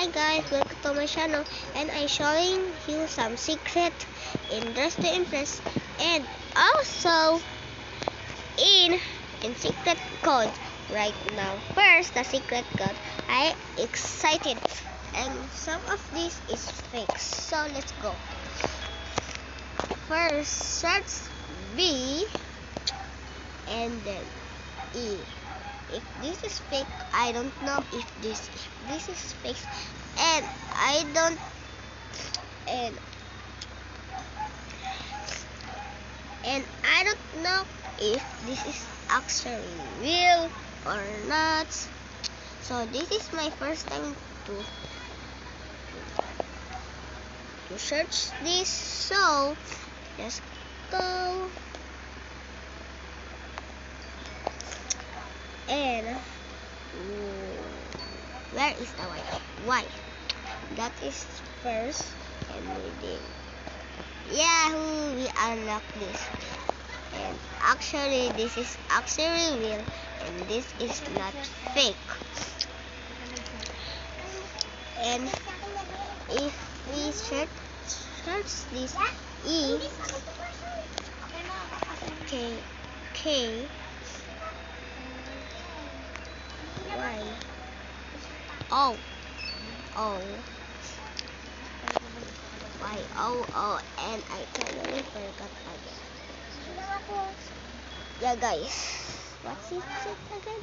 Hi guys, welcome to my channel, and I'm showing you some secret in Dress to Impress and also in secret code right now. First, the secret code. I excited, and some of this is fake. So let's go. First, search B and then E. If this is fake, I don't know if this is fake, and I don't and I don't know if this is actually real or not. So this is my first time to search this. So let's go. And where is the Y? Y. That is first, and we did. Yahoo! We unlock this. And actually, this is actually real, and this is not fake. And if we search this E K Y O O Y O, and I totally forgot again. Yeah, guys. What's it again?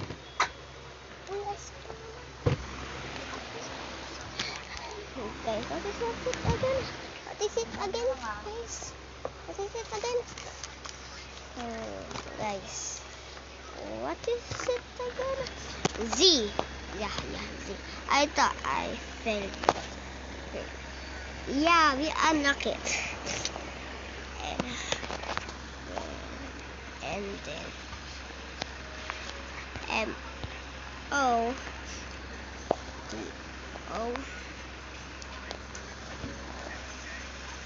Guys, what is it again? What is it again, guys? What is it again? Guys, what is it again? Z. Yeah, Z. I thought I failed. Yeah, we unlock it. And then M O T O.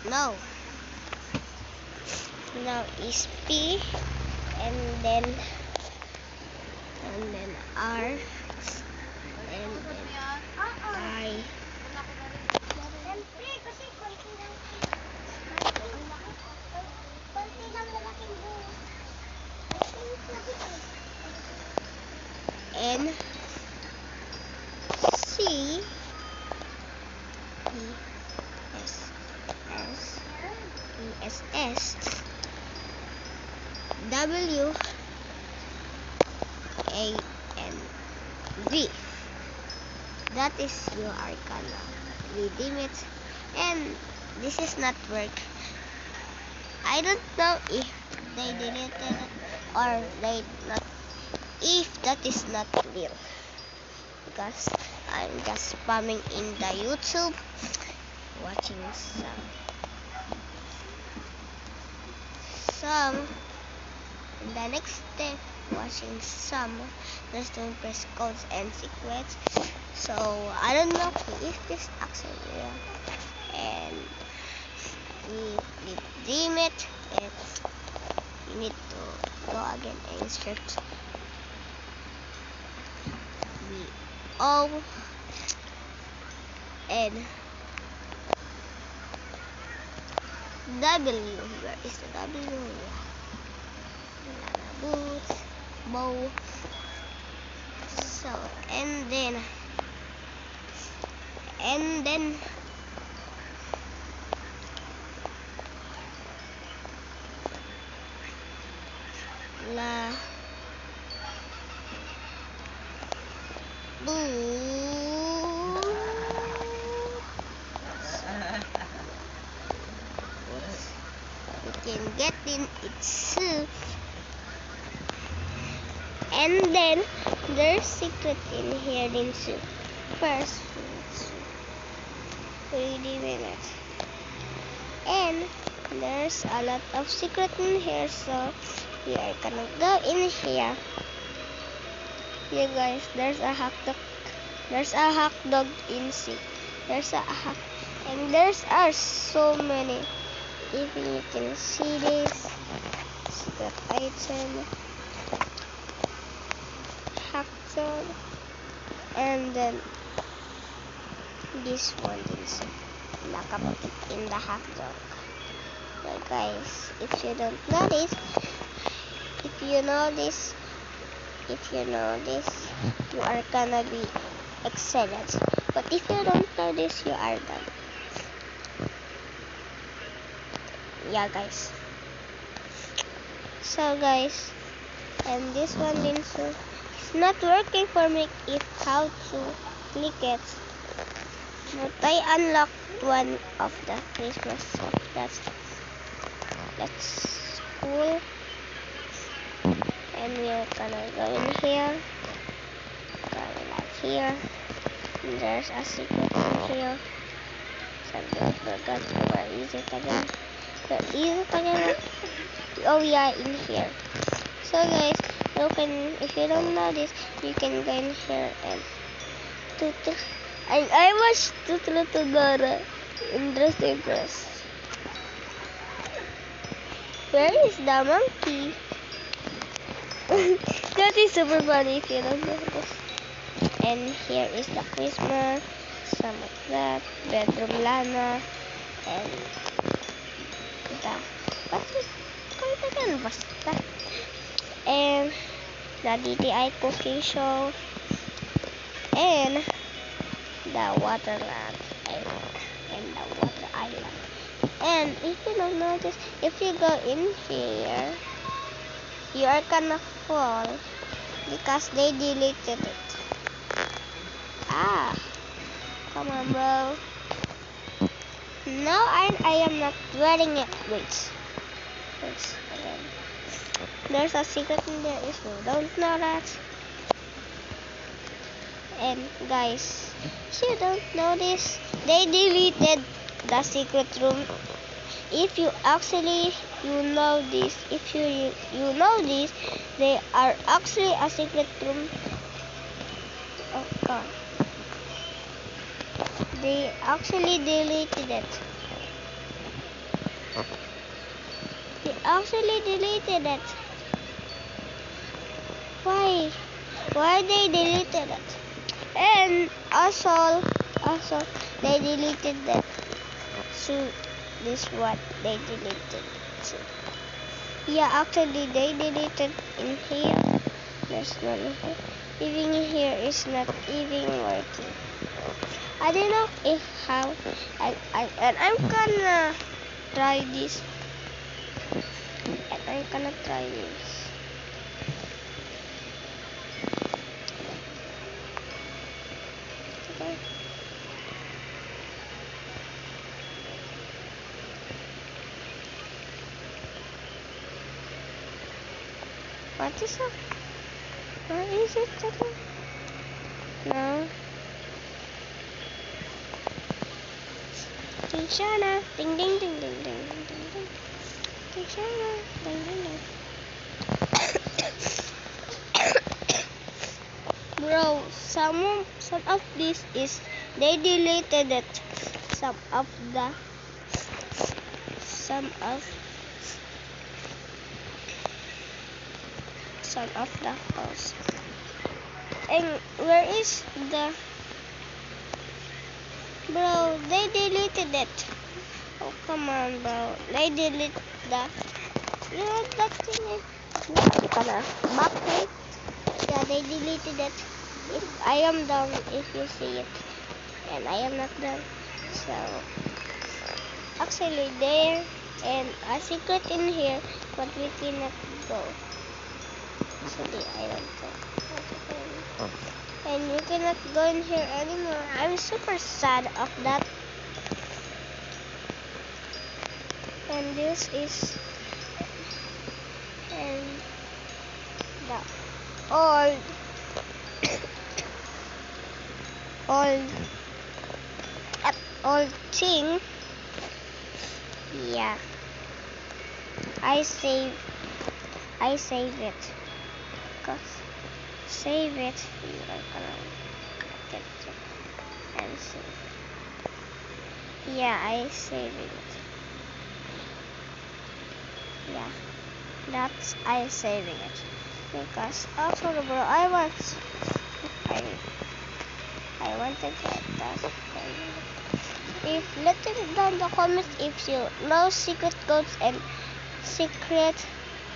No. Now is P, and then R, and then I. N C E S W A N V. That is your Arcana. Redeem it, and this is not work. I don't know if they deleted it or they not. If that is not real, because I'm just spamming in the YouTube, watching some in the next step, watching some Dress to Impress codes and secrets. So I don't know if this actually real, and we redeem it. You need to go again and search O N W. Where is the W? Boots, bow. So and then la boo. We can get in its and then there's secret in here in soup. First, redeem it, and there's a lot of secret in here, so we are gonna go in here. Yeah, guys, there's a hot dog. There's a hot dog in soup. There's a hot, and there's are so many. If you can see this secret item, hot dog, and then this one is nakapit in the hot dog. Well, guys, if you don't know this, if you know this, you are gonna be excellent. But if you don't know this, you are done. Yeah, guys. So, guys, and this one also it's not working for me if how to click it. But I unlocked one of the Christmas, so that's cool. And we're gonna go in here. Going like here. And there's a secret in here. Something I forgot. Where is it again? Where is it again? Oh yeah, in here. So guys, you can, if you don't know this, you can go in here and I watched Tutula Tudora in the Dress. Where is the monkey? That is super funny if you don't know this. And here is the Christmas, some of that, bedroom Lana, and the, what is called again? Basta. And the DTI cooking show, and the Waterland, and the Water Island. And if you don't notice, if you go in here, you are gonna fall because they deleted it. Ah, come on, bro. No, I am not wearing it. Wait, again. There's a secret in there if you don't know that. And guys, if you don't know this, they deleted the secret room. If you actually know this, if you know this, they are actually a secret room. Oh god. They actually deleted it. They actually deleted it. Why? Why they deleted it? And also they deleted that. So this what they deleted. So, yeah, actually they deleted in here. There's none here. Even here is not even working. I don't know if how and I'm gonna try this. And I'm gonna try this. Okay. What is it? Where is it again? No. Tishana, ding ding ding ding ding ding ding. Tishana, ding ding ding. Bro, some of this is they deleted it. Some of the house. And where is the bro? They deleted it. Oh come on, bro. They deleted the. You know that thing is. You gonna back it. Yeah, they deleted it. If I am done, if you see it, and I am not done. So actually there and a secret in here, but we cannot go. Actually, I don't know. And you cannot go in here anymore. I'm super sad of that. And this is and the old old thing. Yeah, I save it because save it. You are gonna get it and save. Yeah, I saving it. Yeah, that's I saving it because actually, bro, I wanted that. if let them down the comments if you love secret codes and secret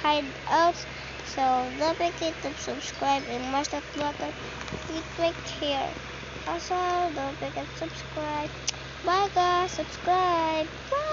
hideouts. So don't forget to subscribe and mash that button right here. Also, don't forget to subscribe. Bye guys, subscribe. Bye.